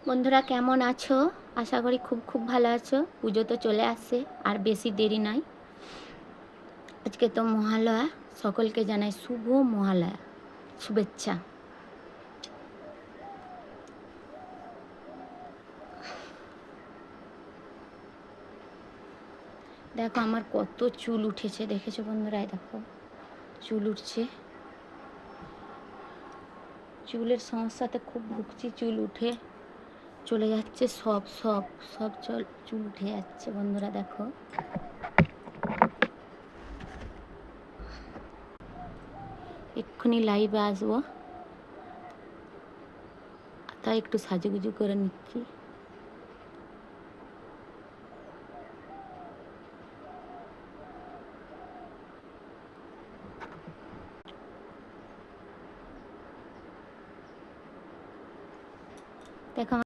বন্ধুরা কেমন আছো? আশা করি খুব খুব ভালো আছো। পুজো তো চলে আসছে, আর বেশি দেরি নাই। আজকে তো মহালয়া, সকলকে জানাই শুভ মহালয়া শুভেচ্ছা। দেখো আমার কত চুল উঠেছে, দেখেছো বন্ধুরা? দেখো চুল উঠছে, চুলের সমস্যাতে খুব ভুগছি। চুল উঠে চলে যাচ্ছে, সব সব সব চুল উঠে যাচ্ছে বন্ধুরা। দেখো এক্ষুনি লাইভে আসবো, তাই একটু সাজুগুজু করে নিচ্ছি। দেখো